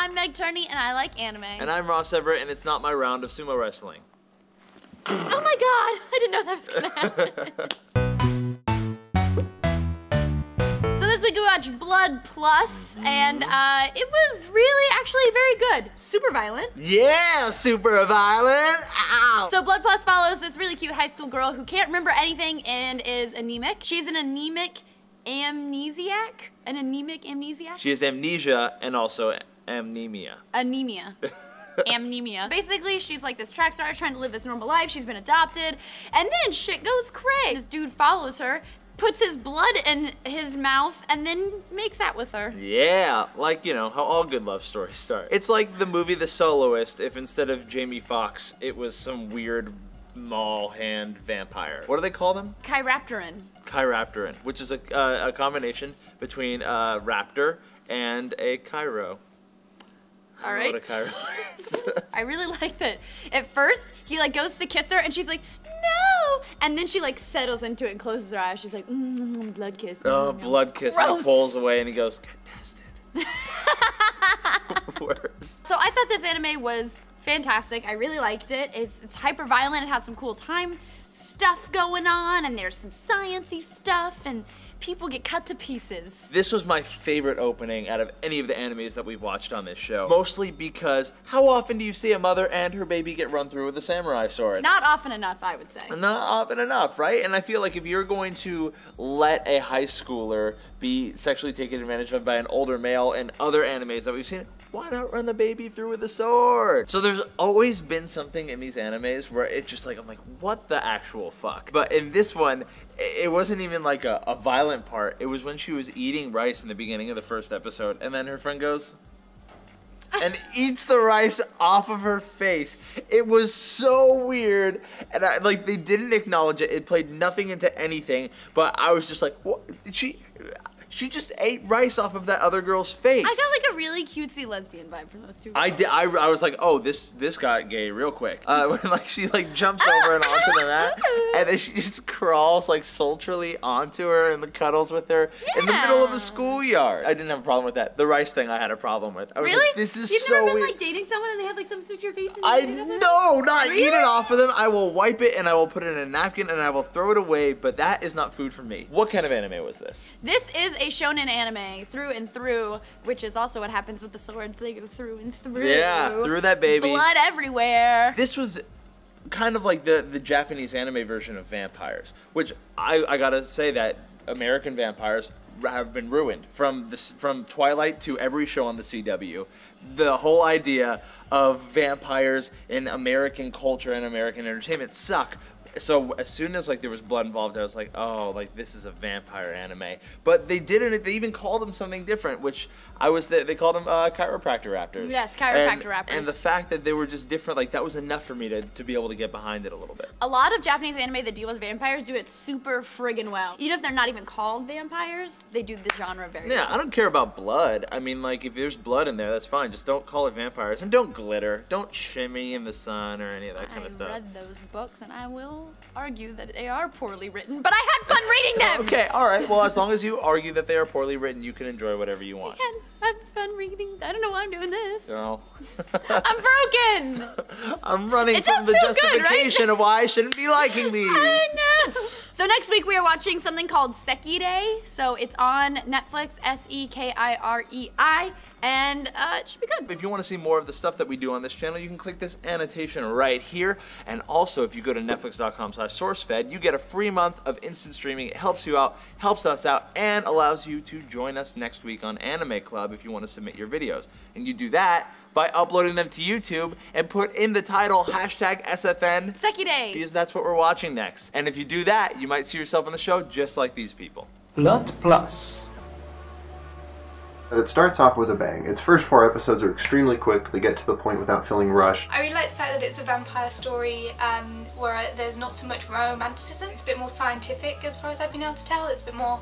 I'm Meg Turney, and I like anime. And I'm Ross Everett, and it's not my round of sumo wrestling. Oh my god, I didn't know that was gonna happen. So this week we watched Blood Plus, and it was really actually very good. Super violent. Yeah, super violent. Ow. So Blood Plus follows this really cute high school girl who can't remember anything and is anemic. She's an anemic amnesiac? An anemic amnesiac? She has amnesia and also amnemia. Anemia. Amnemia. Basically, she's like this track star trying to live this normal life. She's been adopted, and then shit goes cray. This dude follows her, puts his blood in his mouth, and then makes out with her. Yeah, like, you know, how all good love stories start. It's like the movie The Soloist if instead of Jamie Foxx, it was some weird mall hand vampire. What do they call them? Chiraptoran. Chiraptoran, which is a combination between a raptor and a Cairo. All right. What a Cairo is. I really like that. At first, he like goes to kiss her, and she's like, no! And then she like settles into it and closes her eyes. She's like, blood kiss. Oh, blood kiss. And he pulls away and he goes, get tested. It's the worst. So I thought this anime was fantastic. I really liked it. It's hyper violent. It has some cool time stuff going on, and there's some sciencey stuff, and people get cut to pieces. This was my favorite opening out of any of the animes that we've watched on this show. Mostly because how often do you see a mother and her baby get run through with a samurai sword? Not often enough, I would say. Not often enough, right? And I feel like if you're going to let a high schooler be sexually taken advantage of by an older male in other animes that we've seen, why not run the baby through with a sword? So there's always been something in these animes where it's just like, I'm like, what the actual fuck? But in this one, it wasn't even like a violent part. It was when she was eating rice in the beginning of the first episode, and then her friend goes and eats the rice off of her face. It was so weird, and like they didn't acknowledge it. It played nothing into anything, but I was just like, what? She just ate rice off of that other girl's face. I got like a really cutesy lesbian vibe from those two girls. I did. I was like, oh, this got gay real quick. When like she like jumps over and onto the mat, and then she just crawls like sultrily onto her and cuddles with her in the middle of a schoolyard. I didn't have a problem with that. The rice thing I had a problem with. I was really? like, this is You've so never been weird. like dating someone and they have like something stick to your face and No, not eat it off of them. I will wipe it and I will put it in a napkin and I will throw it away, but that is not food for me. What kind of anime was this? This is a shonen anime through and through, which is also what happens with the sword. They go through and through. Yeah, through that baby. Blood everywhere. This was kind of like the Japanese anime version of vampires, which I gotta say that American vampires have been ruined from Twilight to every show on the CW. The whole idea of vampires in American culture and American entertainment suck. So as soon as like there was blood involved, I was like, oh, like this is a vampire anime. But they didn't. They even called them something different, which they called them chiropractor raptors. Yes, chiropractor raptors. And the fact that they were just different, like that was enough for me to be able to get behind it a little bit. A lot of Japanese anime that deal with vampires do it super friggin' well. Even if they're not even called vampires, they do the genre very well. Yeah, I don't care about blood. I mean, like if there's blood in there, that's fine. Just don't call it vampires, and don't glitter, don't shimmy in the sun or any of that kind of stuff. I read those books, and I will argue that they are poorly written, but I had fun reading them! Okay, alright, well as long as you argue that they are poorly written, you can enjoy whatever you want. I had fun reading. I don't know why I'm doing this. No. I'm broken! I'm running It from does the feel good, justification right? of why I shouldn't be liking these. I know! So next week we are watching something called Sekirei. So it's on Netflix, Sekirei, and it should be good. If you want to see more of the stuff that we do on this channel, you can click this annotation right here. And also, if you go to netflix.com/sourcefed, you get a free month of instant streaming. It helps you out, helps us out, and allows you to join us next week on Anime Club if you want to submit your videos. And you do that by uploading them to YouTube and put in the title #SFN Sekirei. because that's what we're watching next. And if you do that, you might see yourself on the show just like these people. Blood Plus. It starts off with a bang. Its first 4 episodes are extremely quick. They get to the point without feeling rushed. I really like the fact that it's a vampire story where there's not so much romanticism. It's a bit more scientific as far as I've been able to tell. It's a bit more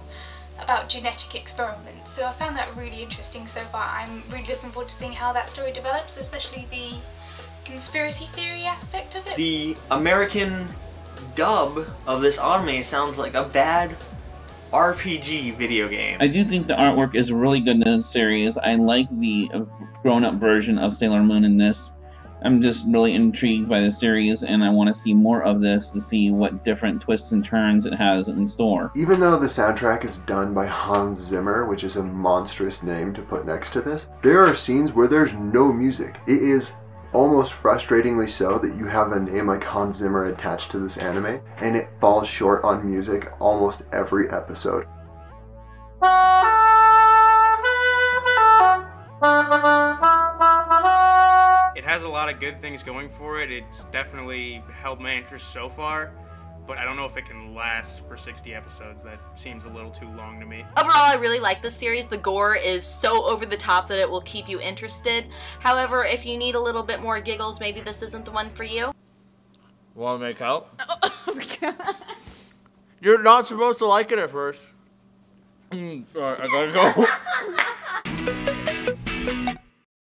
about genetic experiments. So I found that really interesting so far. I'm really looking forward to seeing how that story develops, especially the conspiracy theory aspect of it. The American dub of this anime sounds like a bad RPG video game. I do think the artwork is really good in this series. I like the grown-up version of Sailor Moon in this. I'm just really intrigued by the series, and I want to see more of this to see what different twists and turns it has in store. Even though the soundtrack is done by Hans Zimmer, which is a monstrous name to put next to this, there are scenes where there's no music. It is almost frustratingly so that you have a name like Hans Zimmer attached to this anime, and it falls short on music almost every episode. It has a lot of good things going for it. It's definitely held my interest so far, but I don't know if it can last for 60 episodes. That seems a little too long to me. Overall, I really like this series. The gore is so over the top that it will keep you interested. However, if you need a little bit more giggles, maybe this isn't the one for you. Want to make out? You're not supposed to like it at first. Sorry, I gotta go.